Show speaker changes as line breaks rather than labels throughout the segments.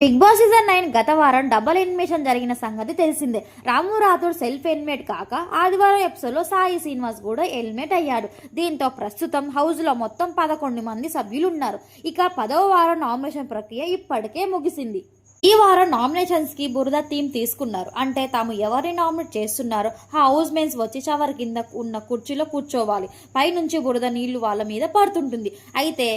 Big boss season 9 గత వారం double elimination జరిగిన సంగతి తెలిసిందే. రాము రాథోడ్ సెల్ఫ్ ఎలిమినేట్ కాక ఆదివారం ఎపిసోడ్లో సాయి శ్రీనివాస్ కూడా ఎలిమినేట్ అయ్యాడు. దీంతో ప్రస్తుతం హౌస్ లో మొత్తం 11 మంది సభ్యులు ఉన్నారు. ఇక 10వ వారం నామినేషన్ ప్రక్రియ ఇప్పటికే ముగిసింది. ఈ వారం నామినేషన్స్ కి బురద థీమ్ తీసుకున్నారు. అంటే తాము ఎవరిని నామినేట్ చేస్తున్నారో ఆ హౌస్ మేట్స్ వచ్చి షవర్ కింద ఉన్న కుర్చీలో కూర్చోవాలి. పైనుంచి బురద నీళ్లు వాళ్ళ మీద పడుతుంటుంది. అయితే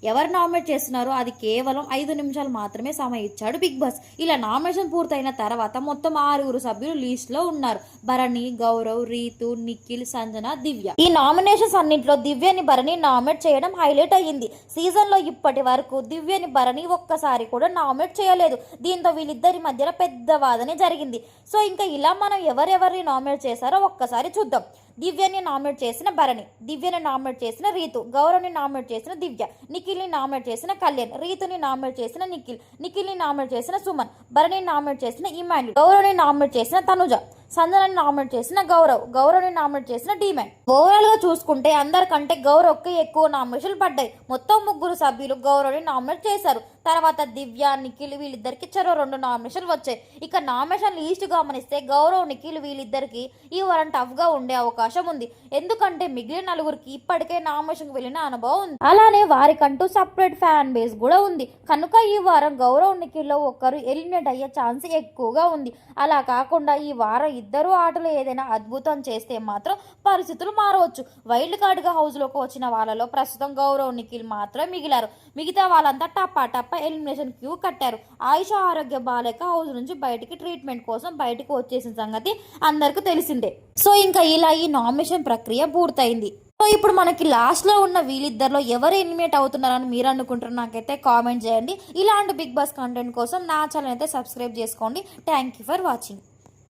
ఎవరు నామినేట్ చేస్తున్నారో అది కేవలం 5 నిమిషాలు మాత్రమే సమయం ఇచ్చాడు బిగ్ బాస్. ఇలా నామినేషన్ పూర్తయిన తర్వాత మొత్తం 6 సభ్యులు లిస్ట్ లో ఉన్నారు. భరణి, గౌరవ్, రీతు, నిఖిల్, సంజన, దివ్య. ఈ నామినేషన్స్ అన్నింటిలో దివ్యని భరణి నామినేట్ చేయడం హైలైట్ అయ్యింది. సీజన్ లో ఇప్పటి వరకు దివ్యని భరణి ఒక్కసారి కూడా నామినేట్ చేయలేదు. దీంతో వీళ్ళిద్దరి మధ్యన పెద్ద వాదనే జరిగింది. సో ఇంకా ఇలా మనం ఎవరెవరిని నామినేట్ చేశారో ఒక్కసారి చూద్దాం. దివ్యని నామినేట్ చేసిన భరణి, దివ్యని నామినేట్ చేసిన రీతు, గౌరవ్ని నామినేట్ చేసిన దివ్య, నిఖిల్ని నామినేట్ చేసిన కళ్యాణ్, రీతుని నామినేట్ చేసిన నిఖిల్, నిఖిల్ని నామినేట్ చేసిన సుమన్, భరణిని నామినేట్ చేసిన ఇమాన్యుల్, గౌరవ్ని నామినేట్ చేసిన తనుజ, సంజనని నామినేట్ చేసిన గౌరవ్, గౌరవ్ని నామినేట్ చేసిన డీమాన్. ఓవరాల్ గా చూసుకుంటే అందరికంటే గౌరవ్కి ఎక్కువ నామినేషన్లు పడ్డాయి. మొత్తం 3 సభ్యులు గౌరవ్ని నామినేట్ చేశారు. తర్వాత దివ్య, నిఖిల్ వీళ్ళిద్దరికి చెరో 2 నామినేషన్లు వచ్చాయి. ఇక నామినేషన్ లీస్ట్ గమనిస్తే గౌరవ్, నిఖిల్ వీళ్ళిద్దరికి ఈ వారం టఫ్ గా ఉండే అవకాశం ఉంది. ఎందుకంటే మిగిలిన 4కి ఇప్పటికే నామినేషన్ వెళ్ళిన అనుభవం ఉంది. అలానే వారికంటూ సపరేట్ ఫ్యాన్ బేస్ కూడా ఉంది. కనుక ఈ వారం గౌరవ్, నిఖిల్ లో ఒకరు ఎలిమినేట్ అయ్యే ఛాన్స్ ఎక్కువగా ఉంది. అలా కాకుండా ఈ వారం ఇద్దరు ఆటలు ఏదైనా అద్భుతం చేస్తే మాత్రం పరిస్థితులు మారవచ్చు. వైల్డ్ కార్డ్ గా హౌస్ లోకి వచ్చిన వాళ్ళలో ప్రస్తుతం గౌరవ్, నిఖిల్ మాత్రమే మిగిలారు. మిగతా వాళ్ళంతా టప్ప ఎలిమినేషన్ క్యూ కట్టారు. ఆయుష ఆరోగ్య బాలేక హౌస్ నుంచి బయటికి ట్రీట్మెంట్ కోసం బయటకు వచ్చేసిన సంగతి అందరికీ తెలిసిందే. సో ఇంకా ఇలా ఈ నామినేషన్ ప్రక్రియ పూర్తయింది. సో ఇప్పుడు మనకి లాస్ట్ లో ఉన్న వీళ్ళిద్దరిలో ఎవరు ఎలిమినేట్ అవుతున్నారని మీరు అనుకుంటారు నాకైతే కామెంట్ చేయండి. ఇలాంటి బిగ్ బాస్ కంటెంట్ కోసం నా ఛానల్ అయితే సబ్స్క్రైబ్ చేసుకోండి. Thank you for watching.